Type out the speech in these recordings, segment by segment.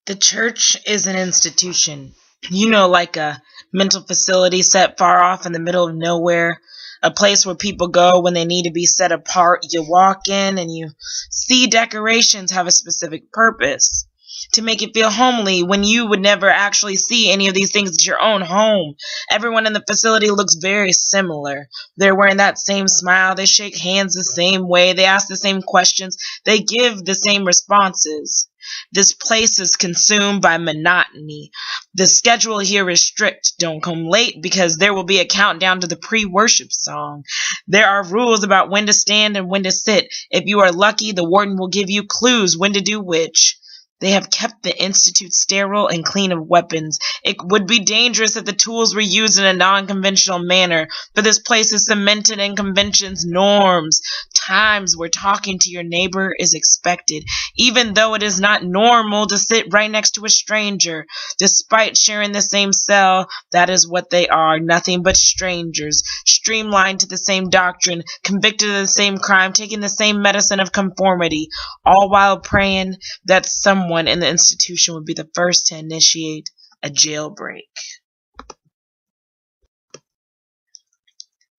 The church is an institution, like a mental facility set far off in the middle of nowhere, a place where people go when they need to be set apart. You walk in and you see decorations have a specific purpose to make it feel homely when you would never actually see any of these things at your own home. Everyone in the facility looks very similar. They're wearing that same smile, they shake hands the same way, they ask the same questions, they give the same responses. This place is consumed by monotony. The schedule here is strict. Don't come late because there will be a countdown to the pre-worship song. There are rules about when to stand and when to sit. If you are lucky, the warden will give you clues when to do which. They have kept the institute sterile and clean of weapons. It would be dangerous if the tools were used in a non-conventional manner, for this place is cemented in conventions, norms, times where talking to your neighbor is expected, even though it is not normal to sit right next to a stranger. Despite sharing the same cell, that is what they are, nothing but strangers, streamlined to the same doctrine, convicted of the same crime, taking the same medicine of conformity, all while praying that someone in the institution would be the first to initiate a jailbreak.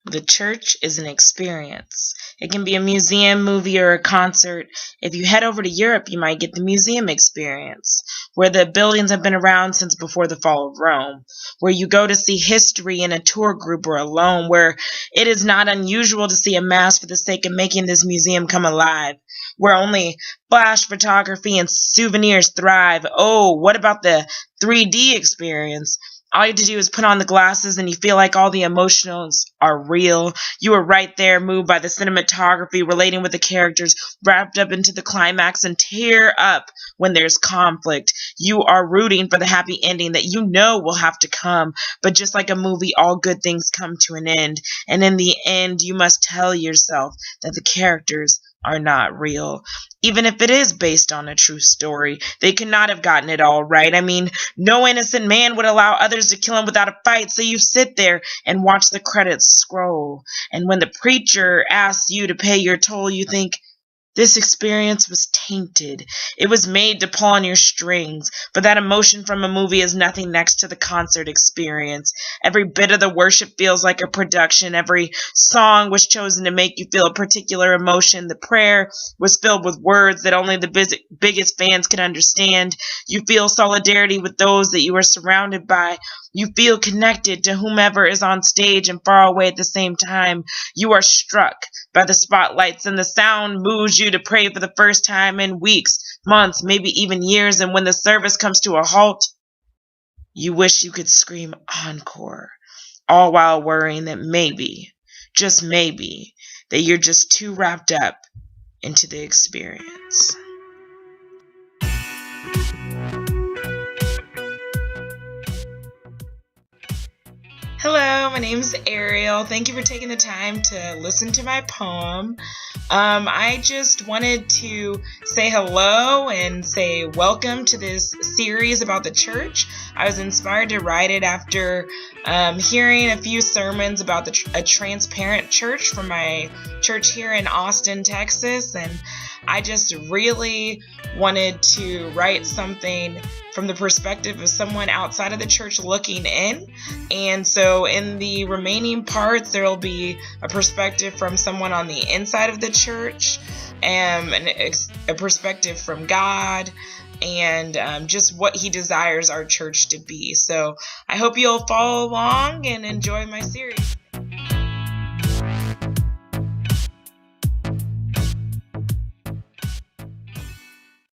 The church is an experience. It can be a museum, movie, or a concert. If you head over to Europe, you might get the museum experience, where the buildings have been around since before the fall of Rome, where you go to see history in a tour group or alone, where it is not unusual to see a mass for the sake of making this museum come alive, where only flash photography and souvenirs thrive. Oh, what about the 3D experience? All you have to do is put on the glasses and you feel like all the emotions are real. You are right there, moved by the cinematography, relating with the characters, wrapped up into the climax, and tear up when there's conflict. You are rooting for the happy ending that you know will have to come. But just like a movie, all good things come to an end. And in the end, you must tell yourself that the characters are not real. Even if it is based on a true story, they could not have gotten it all right. I mean, no innocent man would allow others to kill him without a fight, so you sit there and watch the credits scroll. And when the preacher asks you to pay your toll, you think, this experience was tainted. It was made to pull on your strings, but that emotion from a movie is nothing next to the concert experience. Every bit of the worship feels like a production. Every song was chosen to make you feel a particular emotion. The prayer was filled with words that only the biggest fans could understand. You feel solidarity with those that you are surrounded by. You feel connected to whomever is on stage and far away at the same time. You are struck by the spotlights, and the sound moves you to pray for the first time in weeks, months, maybe even years. And when the service comes to a halt, you wish you could scream encore, all while worrying that maybe, just maybe, that you're just too wrapped up into the experience. Hello, my name is Ariel. Thank you for taking the time to listen to my poem. I just wanted to say hello and say welcome to this series about the church. I was inspired to write it after hearing a few sermons about a transparent church from my church here in Austin, Texas, and I just really wanted to write something from the perspective of someone outside of the church looking in. And so in the remaining parts, there will be a perspective from someone on the inside of the church, and a perspective from God, and just what he desires our church to be. So I hope you'll follow along and enjoy my series.